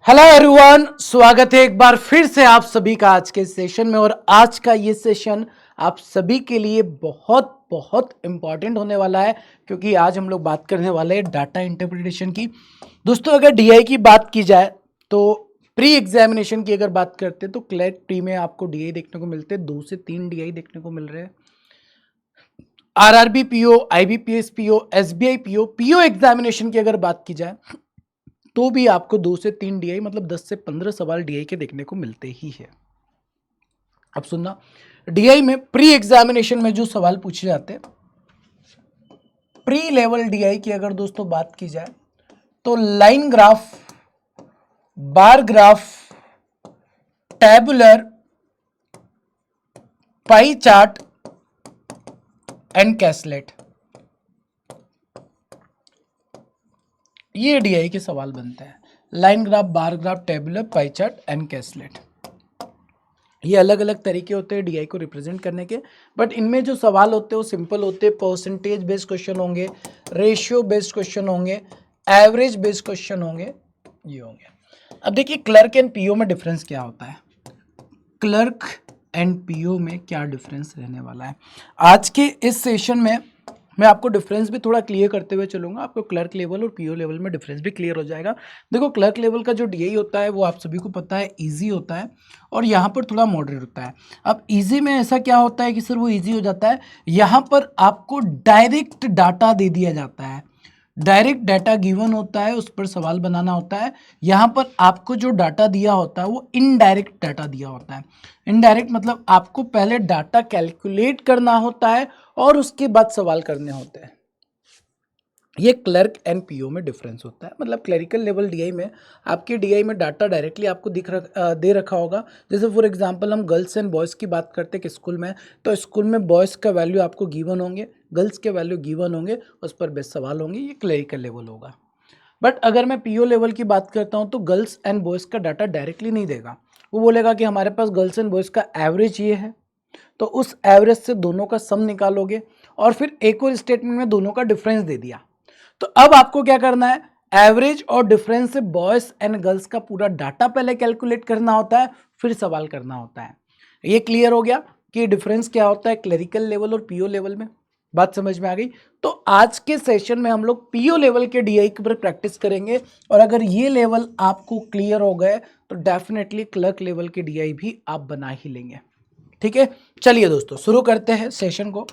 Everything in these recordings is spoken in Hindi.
हेलो एवरीवन, स्वागत है एक बार फिर से आप सभी का आज के सेशन में। और आज का ये सेशन आप सभी के लिए बहुत बहुत इंपॉर्टेंट होने वाला है, क्योंकि आज हम लोग बात करने वाले हैं डाटा इंटरप्रिटेशन की। दोस्तों, अगर डीआई की बात की जाए तो प्री एग्जामिनेशन की अगर बात करते हैं तो क्लैट प्री में आपको डीआई देखने को मिलते हैं, 2 से 3 डीआई देखने को मिल रहे हैं। RRB PO, IBPS PO, SBI PO, PO examination की अगर बात की जाए तो भी आपको 2 से 3 डीआई मतलब 10 से 15 सवाल डीआई के देखने को मिलते ही है। अब सुनना, डीआई में प्री एग्जामिनेशन में जो सवाल पूछे जाते हैं, प्री लेवल डीआई की अगर दोस्तों बात की जाए तो line graph, bar graph, tabular, pie chart and caselet, ये डीआई के सवाल बनते हैं। Line graph, bar graph, tabular, pie chart and caselet, ये अलग अलग तरीके होते हैं डीआई को रिप्रेजेंट करने के। बट इनमें जो सवाल होते हैं वो सिंपल होते हैं। परसेंटेज बेस्ड क्वेश्चन होंगे, रेशियो बेस्ड क्वेश्चन होंगे, एवरेज बेस्ड क्वेश्चन होंगे, ये होंगे। अब देखिए, क्लर्क एंड पीओ में डिफरेंस क्या होता है। क्लर्क एंड पीओ में क्या डिफरेंस रहने वाला है, आज के इस सेशन में मैं आपको डिफरेंस भी थोड़ा क्लियर करते हुए चलूंगा। आपको क्लर्क लेवल और पीओ लेवल में डिफरेंस भी क्लियर हो जाएगा। देखो, क्लर्क लेवल का जो डीआई होता है वो आप सभी को पता है इजी होता है, और यहाँ पर थोड़ा मॉडरेट होता है। अब इजी में ऐसा क्या होता है कि सर वो इजी हो जाता है, यहाँ पर आपको डायरेक्ट डाटा दे दिया जाता है, डायरेक्ट डाटा गिवन होता है, उस पर सवाल बनाना होता है। यहाँ पर आपको जो डाटा दिया होता है वो इनडायरेक्ट डाटा दिया होता है। इनडायरेक्ट मतलब आपको पहले डाटा कैलकुलेट करना होता है और उसके बाद सवाल करने होते हैं। ये क्लर्क एंड पीओ में डिफरेंस होता है। मतलब क्लरिकल लेवल डीआई में आपके डीआई में डाटा डायरेक्टली आपको दे रखा होगा। जैसे फॉर एग्जांपल हम गर्ल्स एंड बॉयज़ की बात करते हैं कि स्कूल में, तो स्कूल में बॉयज़ का वैल्यू आपको गिवन होंगे, गर्ल्स के वैल्यू गिवन होंगे, उस पर बेस्ट सवाल होंगे। ये क्लरिकल लेवल होगा। बट अगर मैं पीओ लेवल की बात करता हूँ तो गर्ल्स एंड बॉयज़ का डाटा डायरेक्टली नहीं देगा। वो बोलेगा कि हमारे पास गर्ल्स एंड बॉयज़ का एवरेज ये है, तो उस एवरेज से दोनों का सम निकालोगे, और फिर एक और स्टेटमेंट में दोनों का डिफरेंस दे दिया। तो अब आपको क्या करना है, एवरेज और डिफरेंस से बॉयज एंड गर्ल्स का पूरा डाटा पहले कैलकुलेट करना होता है, फिर सवाल करना होता है। ये क्लियर हो गया कि डिफरेंस क्या होता है क्लरिकल लेवल और पीओ लेवल में। बात समझ में आ गई। तो आज के सेशन में हम लोग पीओ लेवल के डीआई के ऊपर प्रैक्टिस करेंगे, और अगर ये लेवल आपको क्लियर हो गए तो डेफिनेटली क्लर्क लेवल के डीआई भी आप बना ही लेंगे। ठीक है, चलिए दोस्तों शुरू करते हैं सेशन को।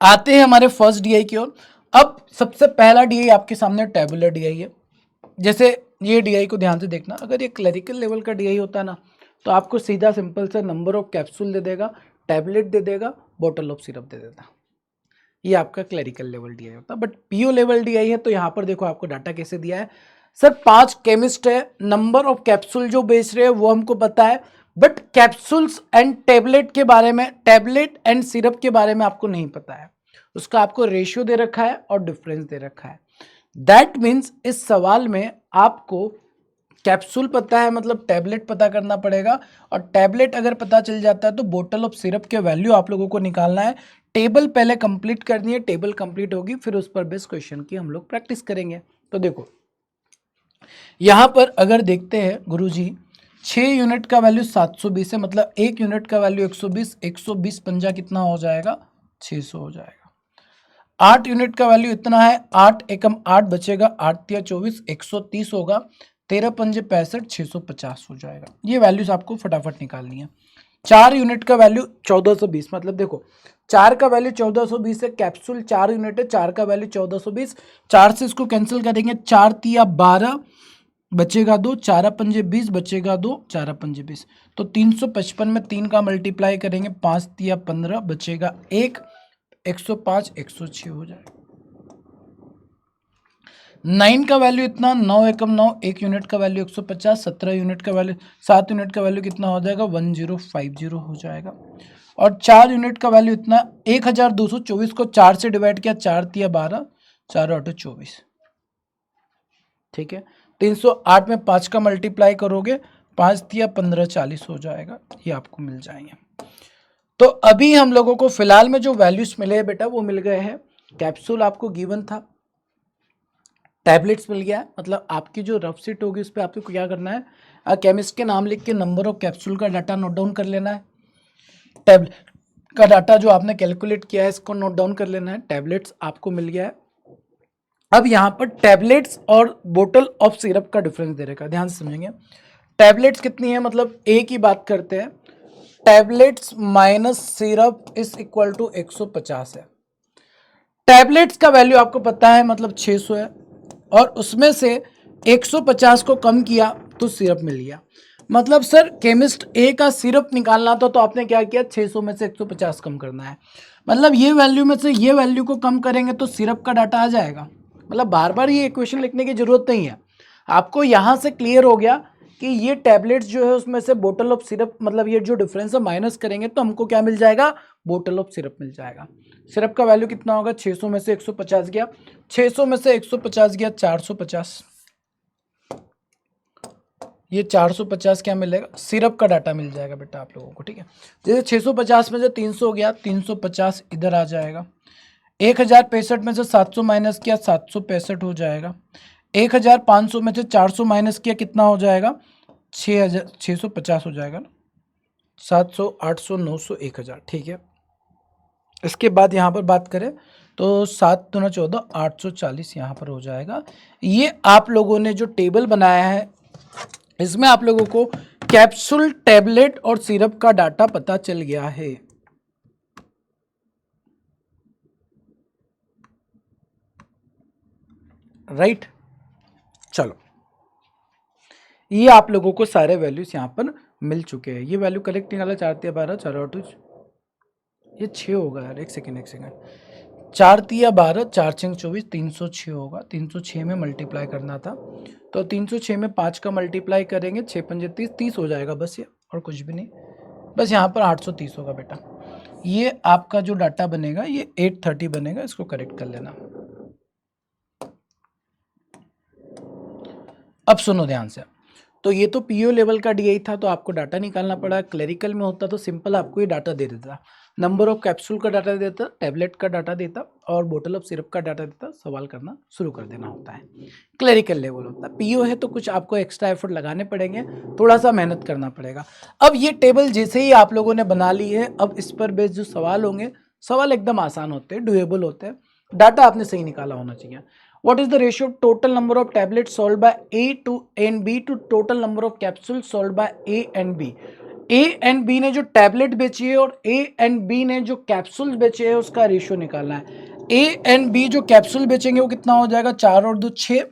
आते हैं हमारे फर्स्ट डीआई की ओर। अब सबसे पहला डीआई आपके सामने टेबुलर डीआई है। जैसे ये डीआई को ध्यान से देखना, अगर ये क्लरिकल लेवल का डीआई होता ना तो आपको सीधा सिंपल से नंबर ऑफ कैप्सूल दे देगा, टैबलेट दे देगा, बॉटल ऑफ सिरप दे देता। ये आपका क्लरिकल लेवल डीआई होता। बट पीओ लेवल डीआई है तो यहाँ पर देखो आपको डाटा कैसे दिया है। सर 5 केमिस्ट है, नंबर ऑफ कैप्सूल जो बेच रहे हैं वो हमको पता है, बट कैप्सूल्स एंड टेबलेट के बारे में, टैबलेट एंड सिरप के बारे में आपको नहीं पता है। उसका आपको रेशियो दे रखा है और डिफरेंस दे रखा है। दैट मीन्स इस सवाल में आपको कैप्सूल पता है, मतलब टैबलेट पता करना पड़ेगा, और टैबलेट अगर पता चल जाता है तो बोतल ऑफ सिरप के वैल्यू आप लोगों को निकालना है। टेबल पहले कंप्लीट करनी है, टेबल कंप्लीट होगी फिर उस पर बेस क्वेश्चन की हम लोग प्रैक्टिस करेंगे। तो देखो यहां पर अगर देखते हैं गुरुजी, 6 यूनिट का वैल्यू 720 है, मतलब 1 यूनिट का वैल्यू 120, 120 पंजा कितना हो जाएगा, 600 हो जाएगा। 8 यूनिट का वैल्यू इतना है, 8 एकम 8 बचेगा, 8 तिया 24, 130 होगा, 13 पंजे 65, 650 हो जाएगा। ये वैल्यूज आपको फटाफट निकालनी है। 4 यूनिट का वैल्यू 1420, मतलब देखो 4 का वैल्यू 1420 है, कैप्सूल 4 यूनिट है, 4 का वैल्यू 1420, 4 से इसको कैंसिल करेंगे, 4 तिया 12 बचेगा 2, 4 पंजे 20 बचेगा 2, 4 पंजे 20, तो 355 में 3 का मल्टीप्लाई करेंगे, 5 तिया 15 बचेगा 1, 105, 106 हो जाएगा। 9 का वैल्यू इतना, 9 एकम 9, 1 यूनिट का वैल्यू 150, 17 यूनिट का वैल्यू, 7 यूनिट का वैल्यू कितना हो जाएगा, 1050 हो जाएगा। और 4 यूनिट का वैल्यू इतना, 1224 को 4 से डिवाइड किया, 4 तिया 12, 4 8 24, ठीक है। 308 में 5 का मल्टीप्लाई करोगे, 5 तिया 15 40 हो जाएगा, ये आपको मिल जाएंगे। तो अभी हम लोगों को फिलहाल में जो वैल्यूज मिले हैं बेटा वो मिल गए हैं। कैप्सूल आपको गिवन था, टैबलेट्स मिल गया है, मतलब आपकी जो रफ सीट होगी उस पर आपको क्या करना है, केमिस्ट के नाम लिख के नंबर ऑफ कैप्सूल का डाटा नोट डाउन कर लेना है, टैबलेट का डाटा जो आपने कैलकुलेट किया है इसको नोट डाउन कर लेना है। टैबलेट्स आपको मिल गया है। अब यहाँ पर टैबलेट्स और बोतल ऑफ सिरप का डिफरेंस दे रखा है, ध्यान से समझेंगे। टैबलेट्स कितनी है, मतलब ए की बात करते हैं, tablets minus syrup is equal to 150 है। टैबलेट्स का वैल्यू आपको पता है मतलब 600 है, और उसमें से 150 को कम किया तो सिरप मिल गया। मतलब सर केमिस्ट ए का सिरप निकालना था तो आपने क्या किया, 600 में से 150 कम करना है। मतलब ये वैल्यू में से ये वैल्यू को कम करेंगे तो सिरप का डाटा आ जाएगा। मतलब बार बार ये इक्वेशन लिखने की जरूरत नहीं है, आपको यहाँ से क्लियर हो गया कि ये टैबलेट्स जो है उसमें से बोतल ऑफ सिरप, मतलब ये जो डिफरेंस है माइनस करेंगे तो हमको क्या मिल जाएगा, बोतल ऑफ सिरप मिल जाएगा। सिरप का वैल्यू कितना होगा, 600 में से 150 गया, 600 में से 150 गया 450, ये 450 क्या मिलेगा, सिरप का डाटा मिल जाएगा बेटा आप लोगों को, ठीक है। जैसे 650 में से 300 गया, 350 इधर आ जाएगा। 1065 में से 700 माइनस किया, 765 हो जाएगा। 1500 में से 400 माइनस किया, कितना हो जाएगा, 650 हो जाएगा ना, 700, 800, 900, 1000, ठीक है। इसके बाद यहाँ पर बात करें तो 7 दूना 14, 840 यहाँ पर हो जाएगा। ये आप लोगों ने जो टेबल बनाया है इसमें आप लोगों को कैप्सूल, टैबलेट और सिरप का डाटा पता चल गया है। राइट, चलो ये आप लोगों को सारे वैल्यूज यहाँ पर मिल चुके हैं। ये वैल्यू कलेक्ट निकाला, 4 तिया 12, 4 8, ये 6 होगा यार, एक सेकेंड 4 तिया 12, 4 6 24, 306 होगा। 306 में मल्टीप्लाई करना था तो 306 में 5 का मल्टीप्लाई करेंगे, 6 पंजे 30, 30 हो जाएगा बस, ये और कुछ भी नहीं। बस यहाँ पर 830 होगा बेटा। ये आपका जो डाटा बनेगा ये 830 बनेगा, इसको करेक्ट कर लेना। अब सुनो ध्यान से, तो ये तो पीओ लेवल का डीआई था तो आपको डाटा निकालना पड़ा। क्लरिकल में होता तो सिंपल आपको ये डाटा दे देता, नंबर ऑफ कैप्सूल का डाटा देता, टैबलेट का डाटा देता और बोतल ऑफ सिरप का डाटा देता, सवाल करना शुरू कर देना होता है। क्लरिकल लेवल होता है। पीओ है तो कुछ आपको एक्स्ट्रा एफर्ट लगाने पड़ेंगे, थोड़ा सा मेहनत करना पड़ेगा। अब ये टेबल जैसे ही आप लोगों ने बना ली है, अब इस पर बेस्ड जो सवाल होंगे, सवाल एकदम आसान होते हैं, डुएबल होते हैं, डाटा आपने सही निकाला होना चाहिए। What is the ratio of total number of tablets sold by A to and B to total number of capsules sold by A and B? A and B ने जो टैबलेट बेची है और A and B ने जो कैप्सूल बेचे हैं उसका रेशियो निकालना है। A and B जो कैप्सूल बेचेंगे वो कितना हो जाएगा, 4 और 2 6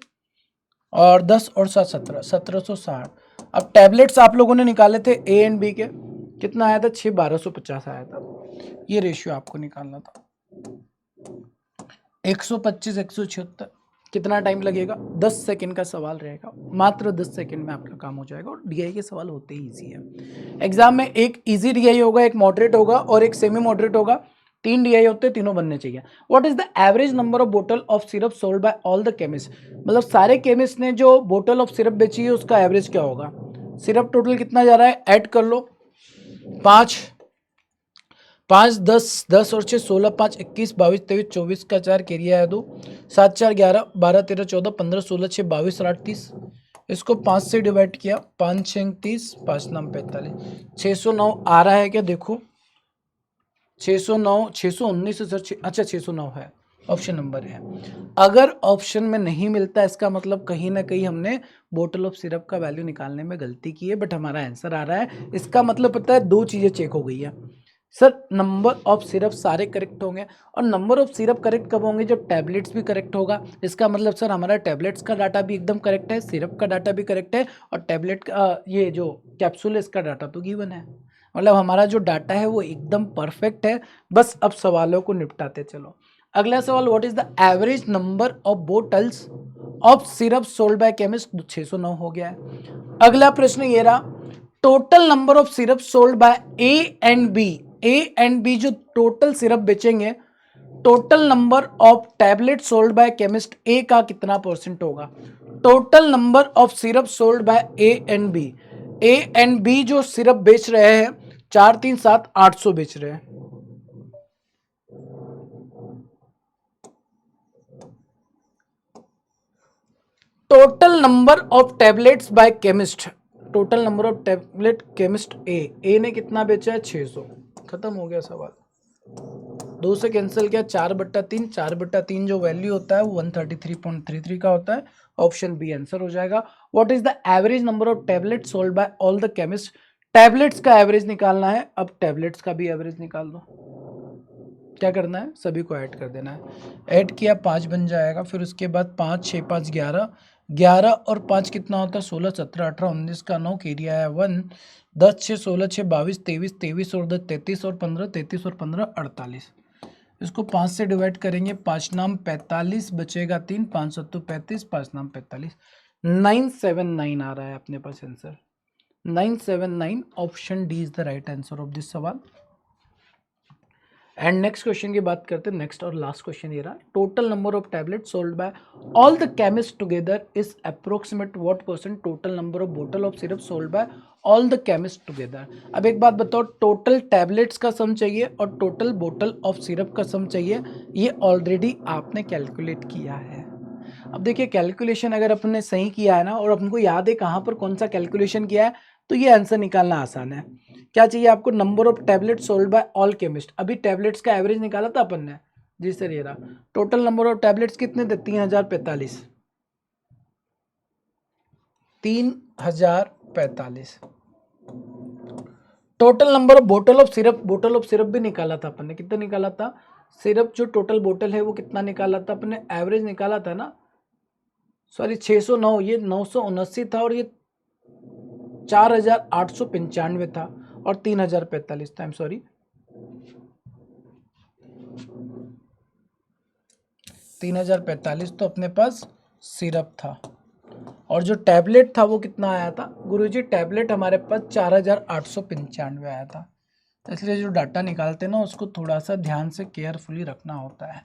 और 10 और 7 17, 1760। अब टैबलेट्स आप लोगों ने निकाले थे A and B के, कितना आया था, 6 1250 आया था। ये रेशियो आपको निकालना था। 125 176, कितना टाइम लगेगा, 10 सेकंड का सवाल रहेगा, मात्र 10 सेकंड में आपका काम हो जाएगा। और डीआई के सवाल होते ही इजी है। एग्जाम में एक इजी डीआई होगा, एक मॉडरेट होगा और एक सेमी मॉडरेट होगा। 3 डीआई होते हैं, तीनों बनने चाहिए। What is the average number of बोतल of syrup sold by all the chemist, मतलब सारे केमिस्ट ने जो बोतल ऑफ सिरप बेची है उसका एवरेज क्या होगा। सिरप टोटल कितना जा रहा है, ऐड कर लो, 5 5 10 10 और 6 16 5 21 22 23 24 का 4 कैरिया है 2 7 4 11 12 13 14 15 16 6 22 और 8 30। इसको 5 से डिवाइड किया, 5 6 30, 5 9 45, 609 आ रहा है क्या, देखो 609 619 से सर, अच्छा 609 है, ऑप्शन नंबर है। अगर ऑप्शन में नहीं मिलता इसका मतलब कहीं ना कहीं हमने बोतल ऑफ सिरप का वैल्यू निकालने में गलती की है, बट हमारा आंसर आ रहा है। इसका मतलब पता है, दो चीज़ें चेक हो गई है सर, नंबर ऑफ सिरप सारे करेक्ट होंगे और नंबर ऑफ सिरप करेक्ट कब होंगे, जब टैबलेट्स भी करेक्ट होगा। इसका मतलब सर हमारा टैबलेट्स का डाटा भी एकदम करेक्ट है, सिरप का डाटा भी करेक्ट है और टैबलेट का ये जो कैप्सूल है इसका डाटा तो गिवन है। मतलब हमारा जो डाटा है वो एकदम परफेक्ट है। बस अब सवालों को निपटाते चलो। अगला सवाल, what is the average number of bottles of syrup sold by chemist, 609 हो गया है। अगला प्रश्न ये रहा, total number of syrup sold by A and B, A and B जो टोटल सिरप बेचेंगे, total number of tablet sold by chemist A का कितना परसेंट होगा। Total number of syrup sold by A and B, A and B जो सिरप बेच रहे हैं 4 3 7 800 बेच रहे हैं। Total number of tablets by chemist, total number of tablet chemist A ने कितना बेचा है? 600। खत्म हो गया सवाल। 2 से कैंसिल किया, 4/3, 4/3 जो वैल्यू होता है वो 133.33 का होता है। ऑप्शन बी आंसर हो जाएगा। What is the average number of tablet sold by all the chemist? Tablets का एवरेज निकालना है। अब टैबलेट्स का भी एवरेज निकाल दो। क्या करना है? सभी को ऐड कर देना है। ऐड किया 5 बन जाएगा, फिर उसके बाद 5 6 5 11, 11 और 5 कितना होता है? 16 17 18 19 का 9 एरिया है 1, 10 6 16 6 22 23, 23 और 10 33 और 15, 33 और 15 48। इसको 5 से डिवाइड करेंगे, 5 नाम 45 बचेगा 3, 5 सत्तू 35, 5 नाम 45, 979 आ रहा है अपने पास answer. 979 option D is the right answer of this सवाल। एंड नेक्स्ट क्वेश्चन की बात करते हैं। नेक्स्ट और लास्ट क्वेश्चन ये रहा, total number of tablet sold by all the chemist together is approximate what percent total number of बोतल of syrup sold by all the chemist together. अब एक बात बताओ, टोटल टैबलेट्स का सम चाहिए और टोटल बोतल ऑफ सिरप का सम चाहिए। ये ऑलरेडी आपने कैलकुलेट किया है। अब देखिए, कैलकुलेशन अगर अपने सही किया है ना, और अपन को याद है कहाँ पर कौन सा कैलकुलेशन किया है, तो ये आंसर निकालना आसान है। क्या चाहिए आपको? Number of tablet sold by all chemist. अभी टैबलेट्स का एवरेज निकाला था अपन ने। जी सर, ये रहा। टोटल नंबर ऑफ टैबलेट्स कितने थे? 3045। 3045। टोटल नंबर ऑफ बोतल ऑफ सिरप, बोतल ऑफ सिरप भी निकाला था अपन ने। कितना निकाला था? सिरप जो टोटल बोतल है वो कितना निकाला था अपन ने? एवरेज निकाला था ना। सॉरी 609, ये 979 था और ये 4895 था और 3045 था। सॉरी 3045 तो अपने पास सिरप था, और जो टैबलेट था वो कितना आया था गुरुजी? टैबलेट हमारे पास 4895 आया था। तो इसलिए जो डाटा निकालते हैं ना, उसको थोड़ा सा ध्यान से केयरफुली रखना होता है।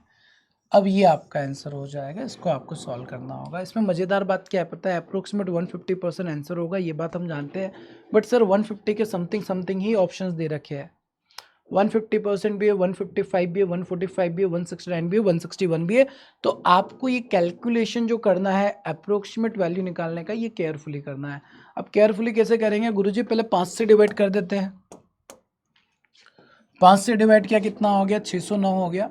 अब ये आपका आंसर हो जाएगा, इसको आपको सॉल्व करना होगा। इसमें मज़ेदार बात क्या है पता है? अप्रोक्सीमेट 150% आंसर होगा, ये बात हम जानते हैं। बट सर 150 के समथिंग समथिंग ही ऑप्शंस दे रखे हैं। 150% भी है, 155 भी है, 145 भी है, 169 भी है, 161 भी है। तो आपको ये कैलकुलेशन जो करना है अप्रोक्सीमेट वैल्यू निकालने का, ये केयरफुली करना है। अब केयरफुली कैसे करेंगे गुरुजी? पहले 5 से डिवाइड कर देते हैं। 5 से डिवाइड किया कितना हो गया? 609 हो गया।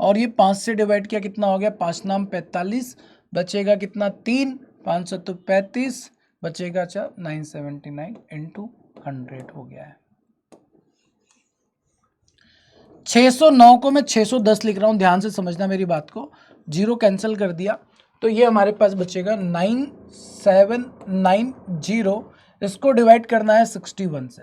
और ये 5 से डिवाइड किया कितना हो गया? 5 नाम 45, बचेगा कितना? 3, 5 सत्तू 35, बचेगा 4, 979 इंटू 100 हो गया है। 609 को मैं 610 लिख रहा हूँ, ध्यान से समझना मेरी बात को। 0 कैंसिल कर दिया तो ये हमारे पास बचेगा 9790। इसको डिवाइड करना है 61 से।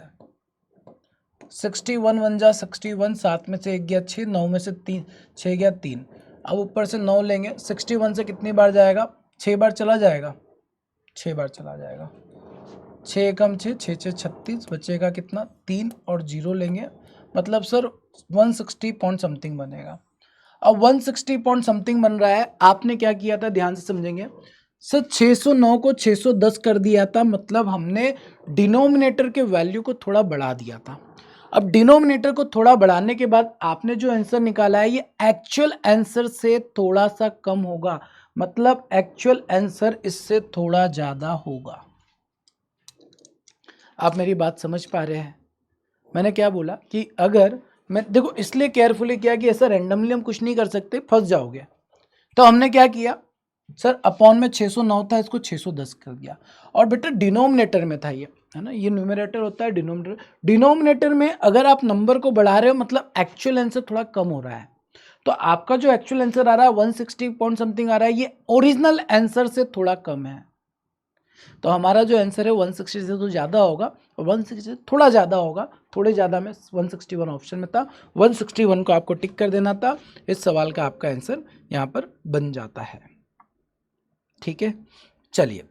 61 1 जा 61, 7 में से 1 गया 6, 9 में से 3 6 गया 3। अब ऊपर से 9 लेंगे। 61 से कितनी बार जाएगा? 6 बार चला जाएगा। 6 बार चला जाएगा। 6 कम 6 6 6 36, बचेगा कितना? 3 और 0 लेंगे, मतलब सर 160 पॉइंट समथिंग बनेगा। अब 160 पॉइंट समथिंग बन रहा है। आपने क्या किया था? ध्यान से समझेंगे सर। 609 को 610 कर दिया था, मतलब हमने डिनोमिनेटर के वैल्यू को थोड़ा बढ़ा दिया था। अब डिनोमिनेटर को थोड़ा बढ़ाने के बाद आपने जो आंसर निकाला है, ये एक्चुअल आंसर से थोड़ा सा कम होगा, मतलब एक्चुअल आंसर इससे थोड़ा ज़्यादा होगा। आप मेरी बात समझ पा रहे हैं? मैंने क्या बोला कि अगर मैं, देखो इसलिए केयरफुली किया कि ऐसा रैंडमली हम कुछ नहीं कर सकते, फंस जाओगे। तो हमने क्या किया सर, अपॉन में 609 था, इसको 610 कर दिया। और बेटा डिनोमिनेटर में था ये, है ना, ये न्यूमरेटर होता है, डिनोमिनेटर। डिनोमिनेटर में अगर आप नंबर को बढ़ा रहे हो, मतलब एक्चुअल आंसर थोड़ा कम हो रहा है। तो आपका जो एक्चुअल आंसर आ रहा है 160 पॉइंट समथिंग आ रहा है, ये ओरिजिनल आंसर से थोड़ा कम है। तो हमारा जो आंसर है 160 से तो ज़्यादा होगा, 160 से थोड़ा ज़्यादा होगा। थोड़े ज़्यादा में 161 ऑप्शन में था, 161 को आपको टिक कर देना था। इस सवाल का आपका आंसर यहाँ पर बन जाता है। ठीक है, चलिए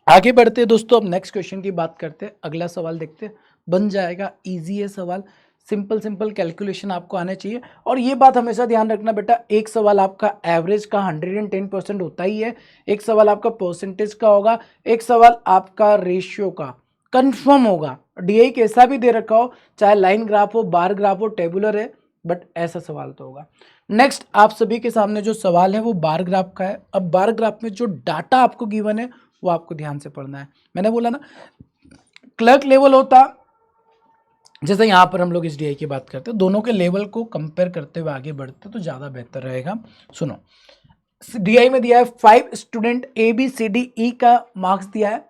आगे बढ़ते हैं दोस्तों। अब नेक्स्ट क्वेश्चन की बात करते हैं। अगला सवाल देखते हैं, बन जाएगा। इजी है सवाल, सिंपल सिंपल कैलकुलेशन आपको आने चाहिए। और ये बात हमेशा ध्यान रखना बेटा, एक सवाल आपका एवरेज का 110% होता ही है, एक सवाल आपका परसेंटेज का होगा, एक सवाल आपका रेशियो का कंफर्म होगा। डीआई कैसा भी दे रखा हो, चाहे लाइन ग्राफ हो, बार ग्राफ हो, टेबुलर है, बट ऐसा सवाल तो होगा। नेक्स्ट आप सभी के सामने जो सवाल है वो बार ग्राफ का है। अब बार ग्राफ में जो डाटा आपको गिवन है वो आपको ध्यान से पढ़ना है। मैंने बोला ना क्लर्क लेवल होता, जैसे यहाँ पर हम लोग इस डीआई की बात करते हैं, दोनों के लेवल को कंपेयर करते हुए आगे बढ़ते तो ज़्यादा बेहतर रहेगा। सुनो, डीआई में दिया है 5 स्टूडेंट ABCDE का मार्क्स दिया है,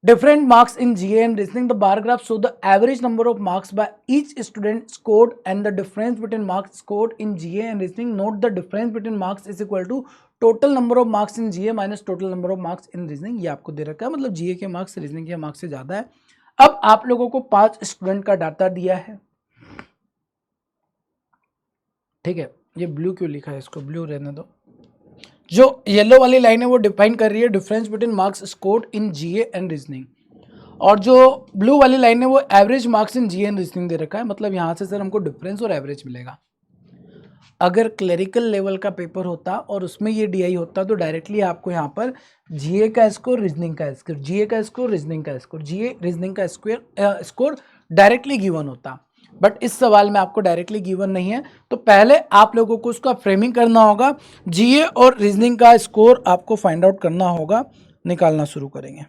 different marks in GA and reasoning. The bar graph show the average number of marks by each student scored and the difference between marks scored in GA and reasoning. Note the difference between marks is equal to total number of marks in GA minus total number of marks in reasoning. ये आपको दे रखा है, मतलब GA के मार्क्स रीजनिंग के मार्क्स से ज़्यादा है। अब आप लोगों को 5 स्टूडेंट का डाटा दिया है, ठीक है। ये ब्लू क्यों लिखा है, इसको ब्लू रहने दो। जो येलो वाली लाइन है वो डिफाइन कर रही है difference between marks scored in GA and reasoning, और जो ब्लू वाली लाइन है वो average marks in GA and reasoning दे रखा है। मतलब यहाँ से सर हमको डिफरेंस और एवरेज मिलेगा। अगर क्लरिकल लेवल का पेपर होता और उसमें ये डीआई होता तो डायरेक्टली आपको यहाँ पर जीए का स्कोर, रीजनिंग का स्कोर, जीए का स्कोर, रीजनिंग का स्कोर, जीए रीजनिंग का स्कोर डायरेक्टली गिवन होता। बट इस सवाल में आपको डायरेक्टली गिवन नहीं है, तो पहले आप लोगों को उसका फ्रेमिंग करना होगा। जीए और रीजनिंग का स्कोर आपको फाइंड आउट करना होगा, निकालना शुरू करेंगे।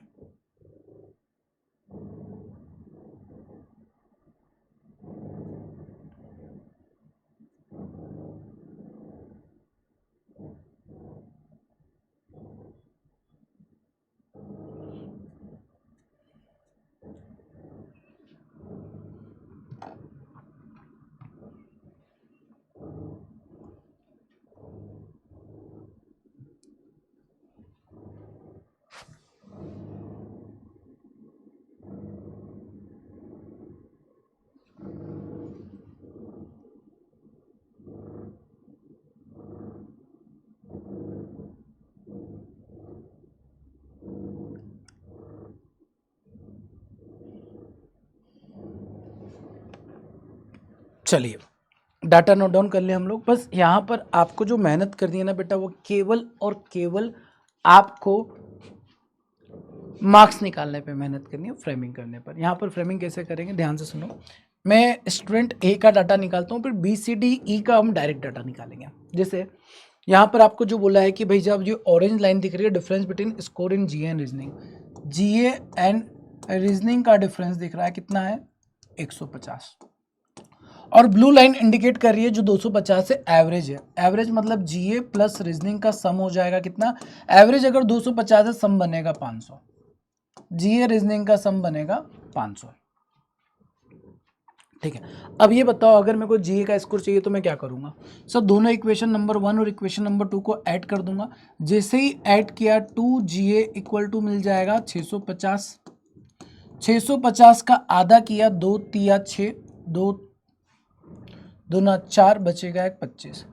चलिए डाटा नोट डाउन कर लिया हम लोग। बस यहाँ पर आपको जो मेहनत करनी है ना बेटा, वो केवल और केवल आपको मार्क्स निकालने पे मेहनत करनी है, फ्रेमिंग करने पर। यहाँ पर फ्रेमिंग कैसे करेंगे ध्यान से सुनो। मैं स्टूडेंट ए का डाटा निकालता हूँ, फिर BCDE का हम डायरेक्ट डाटा निकालेंगे। जैसे यहाँ पर आपको जो बोला है कि भाई जब जो ऑरेंज लाइन दिख रही है difference between score in GA and reasoning, GA and reasoning का डिफरेंस दिख रहा है कितना है 150, और ब्लू लाइन इंडिकेट कर रही है जो 250 से एवरेज है। एवरेज मतलब जीए प्लस रीजनिंग का सम हो जाएगा कितना, एवरेज अगर 250 है सम बनेगा 500, जीए रीजनिंग का सम बनेगा 500, ठीक है। अब ये बताओ अगर मेरे को जीए का स्कोर चाहिए तो मैं क्या करूंगा सर, दोनों इक्वेशन नंबर 1 और इक्वेशन नंबर 2 को ऐड कर दूंगा। जैसे ही ऐड किया 2GA इक्वल टू मिल जाएगा 650, 650 का आधा किया 2 तिया 6, 2 दूना 4, बचेगा 1 25।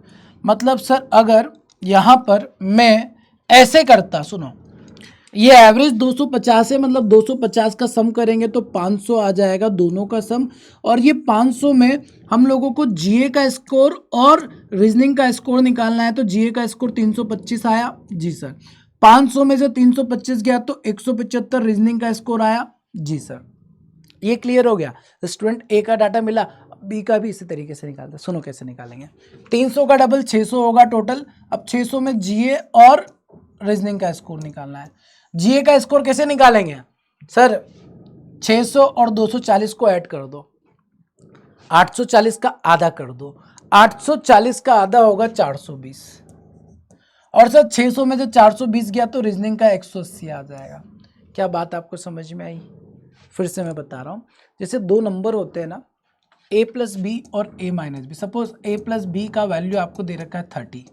मतलब सर अगर यहाँ पर मैं ऐसे करता, सुनो ये एवरेज 250 है, मतलब 250 का सम करेंगे तो 500 आ जाएगा दोनों का सम, और ये 500 में हम लोगों को जीए का स्कोर और रीजनिंग का स्कोर निकालना है। तो जीए का स्कोर 325 आया जी सर, 500 में से 325 गया तो 175 रीजनिंग का स्कोर आया जी सर। ये क्लियर हो गया। स्टूडेंट ए का डाटा मिला, बी का भी इसी तरीके से निकालते, सुनो कैसे निकालेंगे। 300 का डबल 600 होगा टोटल। अब 600 में जीए और रीजनिंग का स्कोर निकालना है। जीए का स्कोर कैसे निकालेंगे सर, 600 और 240 को ऐड कर दो, 840 का आधा कर दो, 840 का आधा होगा 420, और सर 600 में से 420 गया तो रीजनिंग का 180 आ जाएगा। क्या बात आपको समझ में आई? फिर से मैं बता रहा हूँ, जैसे दो नंबर होते हैं ना, A+B और A-B। सपोज A+B का वैल्यू आपको दे रखा है 30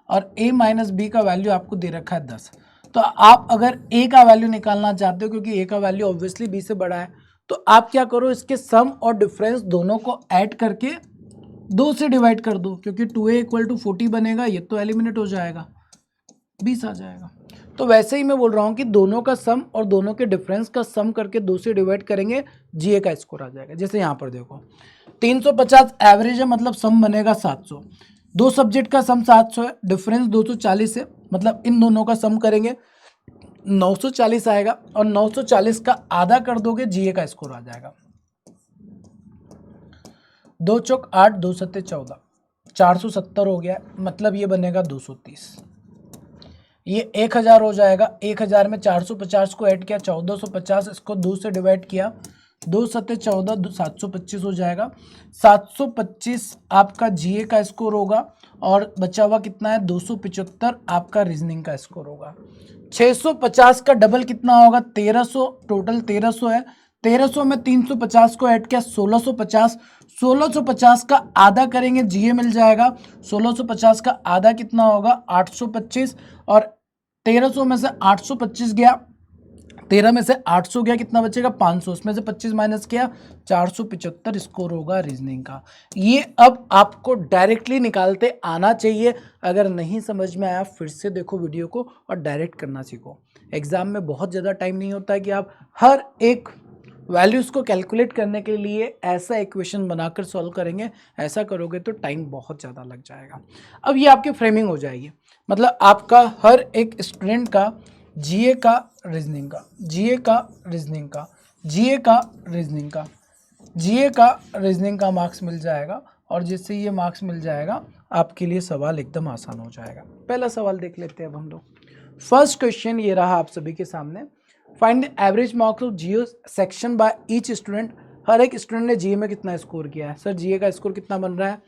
और A-B का वैल्यू आपको दे रखा है 10। तो आप अगर A का वैल्यू निकालना चाहते हो, क्योंकि A का वैल्यू ऑब्वियसली B से बड़ा है, तो आप क्या करो, इसके सम और डिफरेंस दोनों को ऐड करके 2 से डिवाइड कर दो, क्योंकि 2A इक्वल टू 40 बनेगा, ये तो एलिमिनेट हो जाएगा, 20 आ जाएगा। तो वैसे ही मैं बोल रहा हूँ कि दोनों का सम और दोनों के डिफरेंस का सम करके 2 से डिवाइड करेंगे, जीए का स्कोर आ जाएगा। जैसे यहाँ पर देखो 350 एवरेज है, मतलब सम बनेगा 700, दो सब्जेक्ट का सम 700 है, डिफरेंस 240 है, मतलब इन दोनों का सम करेंगे 940 आएगा, और 940 का आधा कर दोगे जीए का स्कोर आ जाएगा। 2 चौक 8, 2 सत्ते 14, 470 हो गया, मतलब ये बनेगा 230। ये 1000 हो जाएगा, 1000 में 450 को ऐड किया 1450, इसको 2 से डिवाइड किया, 2 सत्ते 14, 725 हो जाएगा। 725 आपका जीए का स्कोर होगा और बचा हुआ कितना है 275 आपका रीजनिंग का स्कोर होगा। 650 का डबल कितना होगा 1300, टोटल 1300 है। 1300 में 350 को ऐड किया 1650, 1650 का आधा करेंगे जीए मिल जाएगा। 1650 का आधा कितना होगा 825, और 1300 में से 825 गया, 13 में से 800 गया, कितना बचेगा 500, उसमें से 25 माइनस किया 475 स्कोर होगा रीजनिंग का। ये अब आपको डायरेक्टली निकालते आना चाहिए। अगर नहीं समझ में आया फिर से देखो वीडियो को और डायरेक्ट करना सीखो। एग्जाम में बहुत ज़्यादा टाइम नहीं होता है कि आप हर एक वैल्यूज़ को कैलकुलेट करने के लिए ऐसा इक्वेशन बनाकर सॉल्व करेंगे। ऐसा करोगे तो टाइम बहुत ज़्यादा लग जाएगा। अब ये आपकी फ्रेमिंग हो जाएगी, मतलब आपका हर एक स्टूडेंट का जीए का रीजनिंग का, जीए का रीजनिंग का, जीए का रीजनिंग का, जीए का रीजनिंग का मार्क्स मिल जाएगा। और जिससे ये मार्क्स मिल जाएगा आपके लिए सवाल एकदम आसान हो जाएगा। पहला सवाल देख लेते हैं अब हम लोग। फर्स्ट क्वेश्चन ये रहा आप सभी के सामने। Find the average marks of GO section by each student. हर एक स्टूडेंट ने जीए में कितना स्कोर किया है। सर जीए का स्कोर कितना बन रहा है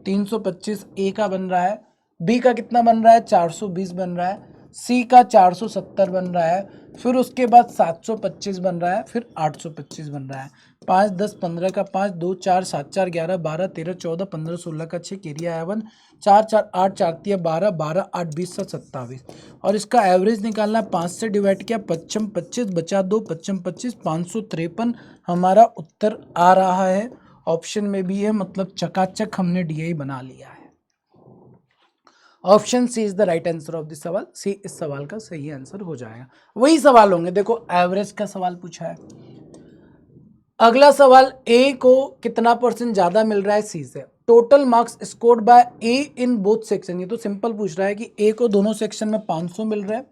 325, ए का बन रहा है, बी का कितना बन रहा है 420 बन रहा है, सी का 470 बन रहा है, फिर उसके बाद 725 बन रहा है, फिर 825 बन रहा है। 5 10 15 का 5, 2 4 7 4 11 12 13 14 15 16 का 6, केरिया 51, 4 4 8 4 3 12 12 8 20 7 27। और इसका एवरेज निकालना है, 5 से डिवाइड किया, 55 25 बचा 2, 55 25 553 हमारा उत्तर आ रहा है। ऑप्शन में भी है, मतलब चकाचक हमने डीआई बना लिया है। Option C is the right answer of this सवाल। सी इस सवाल का सही आंसर हो जाएगा। वही सवाल होंगे, देखो एवरेज का सवाल पूछा है। अगला सवाल, ए को कितना % ज्यादा मिल रहा है सी से। टोटल मार्क्स स्कोर्ड बाय ए इन बोथ सेक्शन। ये तो सिंपल पूछ रहा है कि ए को दोनों सेक्शन में 500 मिल रहा है,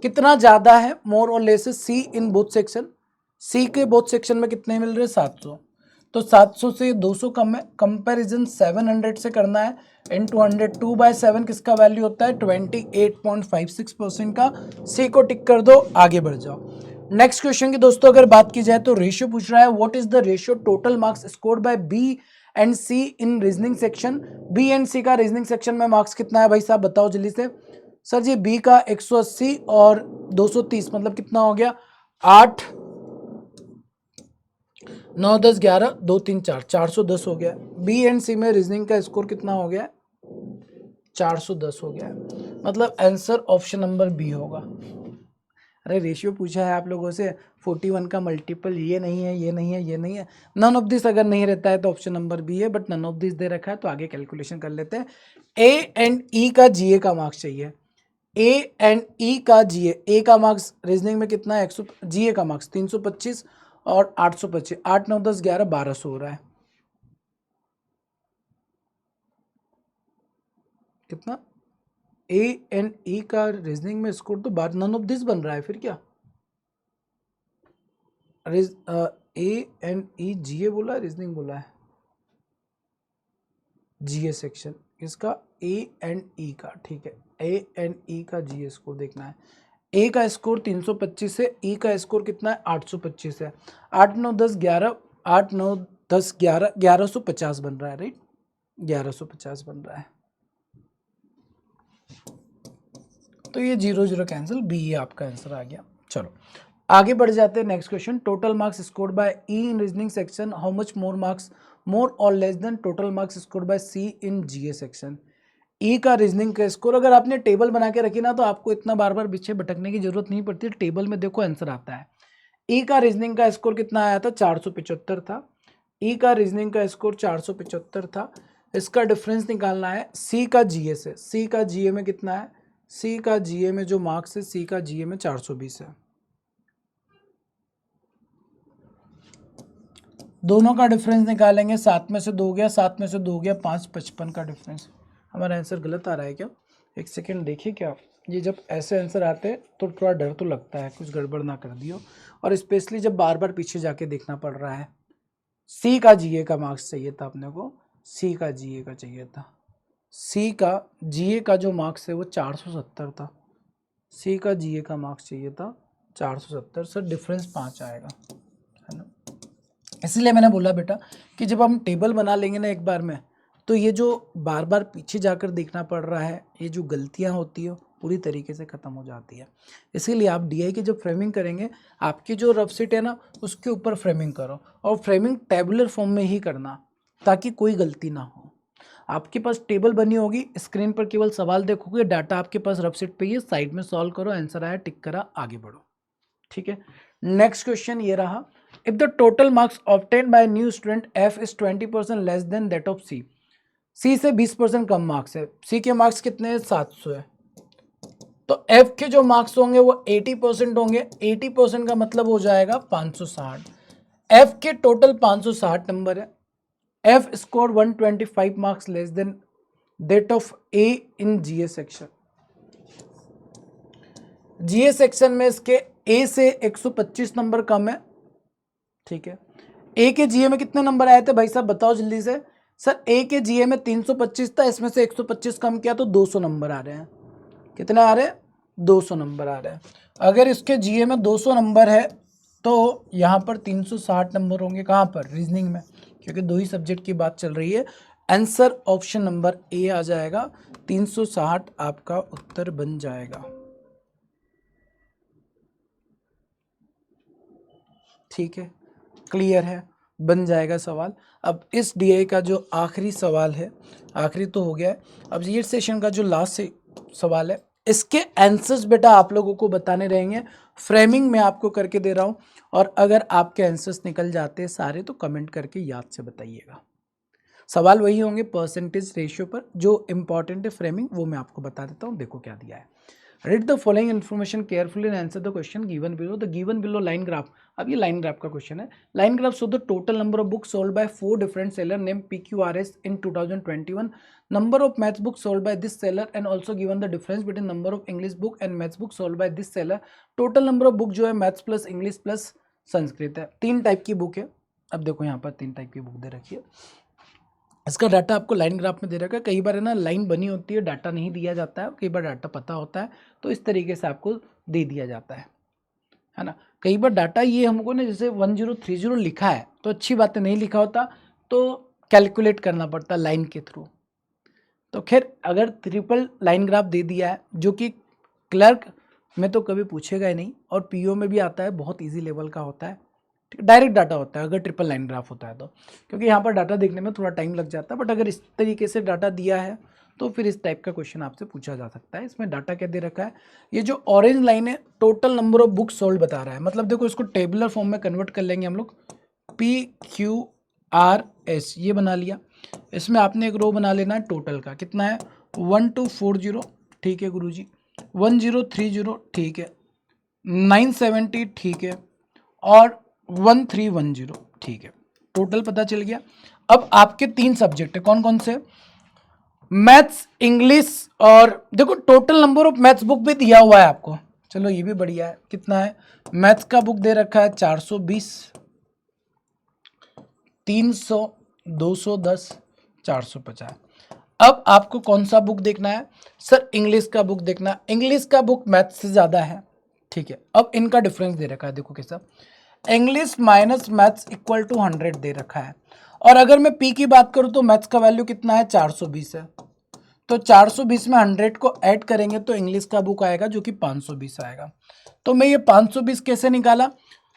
कितना ज्यादा है मोर और less C in both section. C के बोथ सेक्शन में कितने मिल रहे हैं 700, तो 700 से 200 कम है। कंपैरिजन 700 से करना है, इन 200, 2/7 किसका वैल्यू होता है 28.56% का। सी को टिक कर दो, आगे बढ़ जाओ। नेक्स्ट क्वेश्चन की दोस्तों अगर बात की जाए तो रेशियो पूछ रहा है, what is the ratio total marks scored by B and C in reasoning section. B and C का रीजनिंग सेक्शन में मार्क्स कितना है भाई साहब बताओ जल्दी से। सर जी बी का 180 और 230 मतलब कितना हो गया 8 9 10 11 2 3 4 410 हो गया। बी एंड सी में रीजनिंग का स्कोर कितना हो गया 410 हो गया, मतलब आंसर ऑप्शन नंबर बी होगा। अरे रेशियो पूछा है आप लोगों से, 41 का मल्टीपल ये नहीं है, ये नहीं है, ये नहीं है। नन ऑफ दिस अगर नहीं रहता है तो ऑप्शन नंबर बी है, बट नन ऑफ दिस दे रखा है तो आगे कैलकुलेशन कर लेते हैं। ए एंड ई का जीए का मार्क्स चाहिए। ए एंड ई का जीए, ए का मार्क्स रीजनिंग में कितना है 100, जीए का मार्क्स 325 और 825, 8 9 10 11 1200 हो रहा है। कितना ए एंड ई का रीजनिंग में स्कोर तो बार नन ऑफ दिस बन रहा है, फिर क्या ए एंड ई जीए बोला है रीजनिंग बोला है, जीए सेक्शन इसका ए एंड ई का, ठीक है। ए एंड ई का जीए स्कोर देखना है। ए का स्कोर 325 है, ई का स्कोर कितना है 825 है। 8 9 10 11 8 9 10 11 1150 बन रहा है, राइट 1150 बन रहा है। तो ये 0 0 कैंसिल, बी आपका आंसर आ गया। चलो आगे बढ़ जाते हैं। Next question, total marks scored by E in reasoning section, how much more marks more और less than total marks scored by C in GA section. E का रीजनिंग का स्कोर अगर आपने टेबल बना के रखी ना तो आपको इतना बार बार पीछे भटकने की जरूरत नहीं पड़ती, टेबल में देखो आंसर आता है। ई का रीजनिंग का स्कोर कितना आया था 475 था। ई का रीजनिंग का स्कोर 475 था। इसका डिफरेंस निकालना है सी का जीए से। सी का जीए में कितना है, सी का जीए में जो मार्क्स है, सी का जीए में 420 है। दोनों का डिफरेंस निकालेंगे, 7 में से 2 गया, 7 में से 2 गया 5, 55 का डिफरेंस। हमारा आंसर गलत आ रहा है क्या, एक सेकेंड देखिए। क्या ये जब ऐसे आंसर आते हैं तो थोड़ा डर तो लगता है कुछ गड़बड़ ना कर दियो, और स्पेशली जब बार बार पीछे जाके देखना पड़ रहा है। सी का जीए का मार्क्स चाहिए था अपने को, सी का जीए का चाहिए था, सी का जीए का जो मार्क्स है वो 470 था, सी का जीए का मार्क्स चाहिए था 470। सर डिफरेंस 5 आएगा, है ना। इसलिए मैंने बोला बेटा कि जब हम टेबल बना लेंगे ना एक बार में, तो ये जो बार बार पीछे जाकर देखना पड़ रहा है, ये जो गलतियां होती है पूरी तरीके से ख़त्म हो जाती है। इसीलिए आप डीआई की जब फ्रेमिंग करेंगे, आपकी जो रफ शीट है ना उसके ऊपर फ्रेमिंग करो, और फ्रेमिंग टेबुलर फॉर्म में ही करना ताकि कोई गलती ना हो। आपके पास टेबल बनी होगी, स्क्रीन पर केवल सवाल देखोगे, डाटा आपके पास रफ शीट पे ही है, साइड में सॉल्व करो, आंसर आया टिक करा, आगे बढ़ो। ठीक है। नेक्स्ट क्वेश्चन ये रहा, if the total marks obtained by new student F is 20% less than that of C, C से 20% कम मार्क्स है, सी के मार्क्स कितने हैं 700 है, तो एफ के जो मार्क्स होंगे वो 80% होंगे, 80% का मतलब हो जाएगा 560, एफ के टोटल 560 नंबर है, F score 125 marks less than that of A in GA section, GA section में इसके ए से 125 नंबर कम है। ठीक है, ए के जीए में कितने नंबर आए थे भाई साहब बताओ जल्दी से। सर ए के जीए में 325 था, इसमें से 125 कम किया तो 200 नंबर आ रहे हैं। कितने आ रहे हैं? 200 नंबर आ रहे हैं। अगर इसके जीए में 200 नंबर है तो यहाँ पर 360 नंबर होंगे, कहाँ पर? रीजनिंग में, क्योंकि दो ही सब्जेक्ट की बात चल रही है। आंसर ऑप्शन नंबर ए आ जाएगा, 360 आपका उत्तर बन जाएगा। ठीक है, क्लियर है, बन जाएगा सवाल। अब इस डीआई का जो आखिरी सवाल है, आखिरी तो हो गया है, अब ये सेशन का जो लास्ट सवाल है, इसके आंसर्स बेटा आप लोगों को बताने रहेंगे, फ्रेमिंग में आपको करके दे रहा हूँ, और अगर आपके आंसर्स निकल जाते हैं सारे तो कमेंट करके याद से बताइएगा। सवाल वही होंगे परसेंटेज रेशियो पर, जो इंपॉर्टेंट है फ्रेमिंग वो मैं आपको बता देता हूँ। देखो क्या दिया है, read the following information carefully and answer the question given below. The given below line graph, अब ये लाइन ग्राफ का क्वेश्चन है। Line graph show the total number of books sold by 4 different seller name PQRS in 2021, number of maths books sold by this seller and also given the difference between number of English book and maths book sold by this seller. Total number of book जो है maths plus English plus Sanskrit है, 3 टाइप की बुक है। अब देखो यहाँ पर 3 टाइप की बुक दे रखी है, इसका डाटा आपको लाइन ग्राफ में दे रखा है। कई बार है ना लाइन बनी होती है, डाटा नहीं दिया जाता है, कई बार डाटा पता होता है, तो इस तरीके से आपको दे दिया जाता है ना। कई बार डाटा ये हमको ना जैसे 1030 लिखा है तो अच्छी बात है, नहीं लिखा होता तो कैलकुलेट करना पड़ता लाइन के थ्रू। तो खैर अगर ट्रिपल लाइन ग्राफ दे दिया है, जो कि क्लर्क में तो कभी पूछेगा ही नहीं, और पीओ में भी आता है, बहुत ईजी लेवल का होता है, डायरेक्ट डाटा होता है अगर ट्रिपल लाइन ग्राफ होता है तो, क्योंकि यहाँ पर डाटा देखने में थोड़ा टाइम लग जाता है। बट अगर इस तरीके से डाटा दिया है तो फिर इस टाइप का क्वेश्चन आपसे पूछा जा सकता है। इसमें डाटा क्या दे रखा है, ये जो ऑरेंज लाइन है total number of book sold बता रहा है, मतलब देखो इसको टेबुलर फॉर्म में कन्वर्ट कर लेंगे हम लोग, PQRS ये बना लिया। इसमें आपने एक रो बना लेना है टोटल का, कितना है 1240, ठीक है गुरुजी, 1030 ठीक है, 970 ठीक है, और 1310 ठीक है, टोटल पता चल गया। अब आपके 3 सब्जेक्ट है, कौन कौन से? मैथ्स, इंग्लिश, और देखो total number of maths book भी दिया हुआ है आपको, चलो ये भी बढ़िया है। कितना है? मैथ्स का बुक दे रखा है 420, 300, 210, 450। अब आपको कौन सा बुक देखना है? सर इंग्लिश का बुक देखना है, इंग्लिश का बुक मैथ्स से ज़्यादा है, ठीक है। अब इनका डिफरेंस दे रखा है, देखो कैसा, English minus maths equal to 100 दे रखा है, और अगर मैं पी की बात करूं तो मैथ्स का वैल्यू कितना है 420 है, तो 420 में 100 को ऐड करेंगे तो इंग्लिश का बुक आएगा जो कि 520 आएगा। तो मैं ये 520 कैसे निकाला?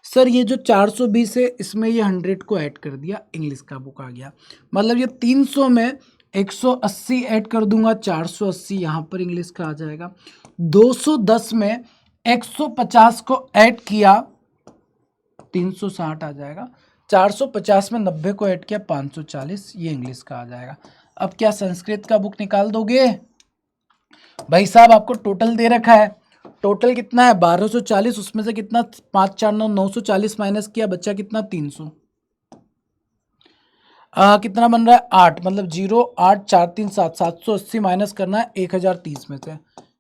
सर ये जो 420 है इसमें ये 100 को ऐड कर दिया, इंग्लिश का बुक आ गया, मतलब ये 300 में 180 ऐड कर दूंगा, 480 यहाँ पर इंग्लिश का आ जाएगा, 210 में 150 को ऐड किया 360 आ जाएगा, 450 में 90 को ऐड किया 540, ये इंग्लिश का आ जाएगा। अब क्या संस्कृत का बुक निकाल दोगे? भाई साहब आपको टोटल दे रखा है, टोटल कितना है 1240, उसमें से कितना 5 4 9 940 माइनस किया, बच्चा कितना 300, कितना बन रहा है 8, मतलब 0 8 4 3 7, 780 माइनस करना है 1030 में से,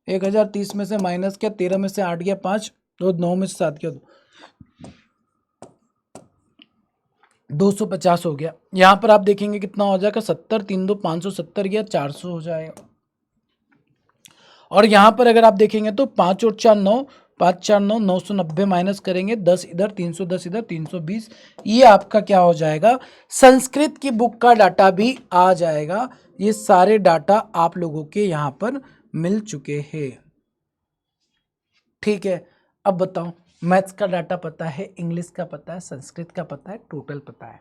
1030 में से माइनस किया, 13 में से 8 गया 5, तो 9 में से 7 गया 2, 250 हो गया। यहाँ पर आप देखेंगे कितना हो जाएगा, 70, 3 2 570 गया, 400 हो जाएगा। और यहाँ पर अगर आप देखेंगे तो 5 और 4 9, 5 4 9, 990 माइनस करेंगे, 10 इधर, 310 इधर, 320, ये आपका क्या हो जाएगा, संस्कृत की बुक का डाटा भी आ जाएगा। ये सारे डाटा आप लोगों के यहाँ पर मिल चुके हैं। ठीक है, अब बताओ, मैथ्स का डाटा पता है, इंग्लिश का पता है, संस्कृत का पता है, टोटल पता है।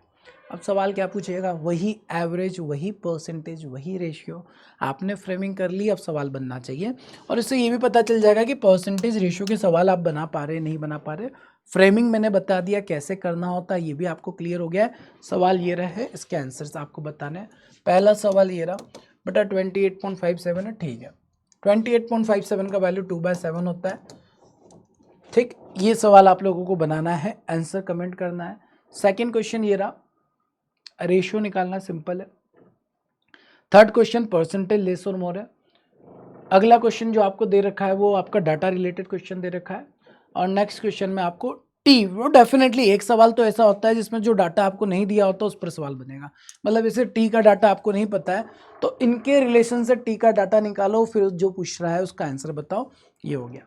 अब सवाल क्या पूछेगा, वही एवरेज, वही परसेंटेज, वही रेशियो। आपने फ्रेमिंग कर ली, अब सवाल बनना चाहिए। और इससे ये भी पता चल जाएगा कि परसेंटेज रेशियो के सवाल आप बना पा रहे नहीं बना पा रहे। फ्रेमिंग मैंने बता दिया कैसे करना होता है, ये भी आपको क्लियर हो गया है। सवाल ये रहे, इसके आंसर्स आपको बताने हैं। पहला सवाल ये रहा, बेटा 28.57 है, ठीक है। 28.57 का वैल्यू 2/7 होता है। ठीक, ये सवाल आप लोगों को बनाना है, आंसर कमेंट करना है। सेकंड क्वेश्चन ये रहा, रेशियो निकालना सिंपल है। थर्ड क्वेश्चन परसेंटेज लेस और मोर है। अगला क्वेश्चन जो आपको दे रखा है वो आपका डाटा रिलेटेड क्वेश्चन दे रखा है। और नेक्स्ट क्वेश्चन में आपको टी, वो डेफिनेटली एक सवाल तो ऐसा होता है जिसमें जो डाटा आपको नहीं दिया होता उस पर सवाल बनेगा। मतलब इसे टी का डाटा आपको नहीं पता है तो इनके रिलेशन से टी का डाटा निकालो, फिर जो पूछ रहा है उसका आंसर बताओ, ये हो गया।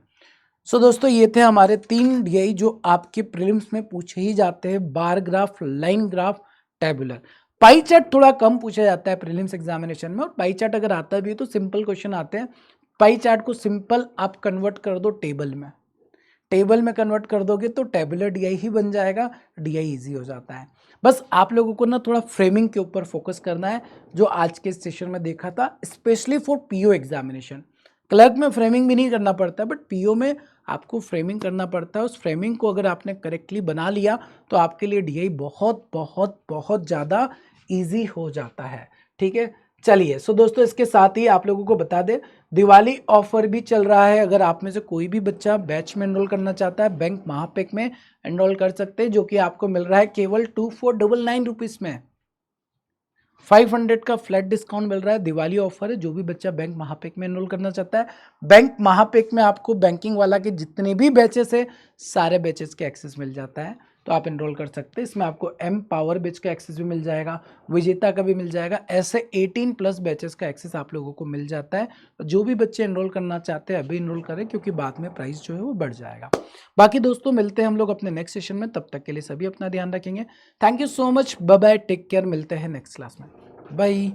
सो दोस्तों ये थे हमारे 3 डीआई जो आपके प्रीलिम्स में पूछे ही जाते हैं, bar graph, line graph, tabular. Pie chart थोड़ा कम पूछा जाता है प्रीलिम्स एग्जामिनेशन में, और पाई चार्ट अगर आता भी है तो सिंपल क्वेश्चन आते हैं। पाई चार्ट को सिंपल आप कन्वर्ट कर दो टेबल में, टेबल में कन्वर्ट कर दोगे तो टेबुलर डीआई ही बन जाएगा, डीआई इजी हो जाता है। बस आप लोगों को ना थोड़ा फ्रेमिंग के ऊपर फोकस करना है, जो आज के सेशन में देखा था, specially for PO examination. Clerk में फ्रेमिंग भी नहीं करना पड़ता, बट पीओ में आपको फ्रेमिंग करना पड़ता है। उस फ्रेमिंग को अगर आपने करेक्टली बना लिया तो आपके लिए डीआई बहुत बहुत बहुत ज़्यादा ईजी हो जाता है। ठीक है, चलिए। सो दोस्तों इसके साथ ही आप लोगों को बता दें, दिवाली ऑफर भी चल रहा है। अगर आप में से कोई भी बच्चा बैच में एनरोल करना चाहता है, बैंक महापेक में एनरोल कर सकते हैं, जो कि आपको मिल रहा है केवल 2499 रुपीज़ में। 500 का फ्लैट डिस्काउंट मिल रहा है, दिवाली ऑफर है। जो भी बच्चा बैंक महापेक में एनरोल करना चाहता है, बैंक महापेक में आपको बैंकिंग वाला के जितने भी बैचेस है सारे बैचेस के एक्सेस मिल जाता है, तो आप एनरोल कर सकते हैं। इसमें आपको एम पावर बैच का एक्सेस भी मिल जाएगा, विजेता का भी मिल जाएगा। ऐसे 18+ बैचेस का एक्सेस आप लोगों को मिल जाता है। जो भी बच्चे एनरोल करना चाहते हैं अभी एनरोल करें, क्योंकि बाद में प्राइस जो है वो बढ़ जाएगा। बाकी दोस्तों मिलते हैं हम लोग अपने नेक्स्ट सेशन में, तब तक के लिए सभी अपना ध्यान रखेंगे। Thank you so much, bye bye, take care, मिलते हैं नेक्स्ट क्लास में, बाय।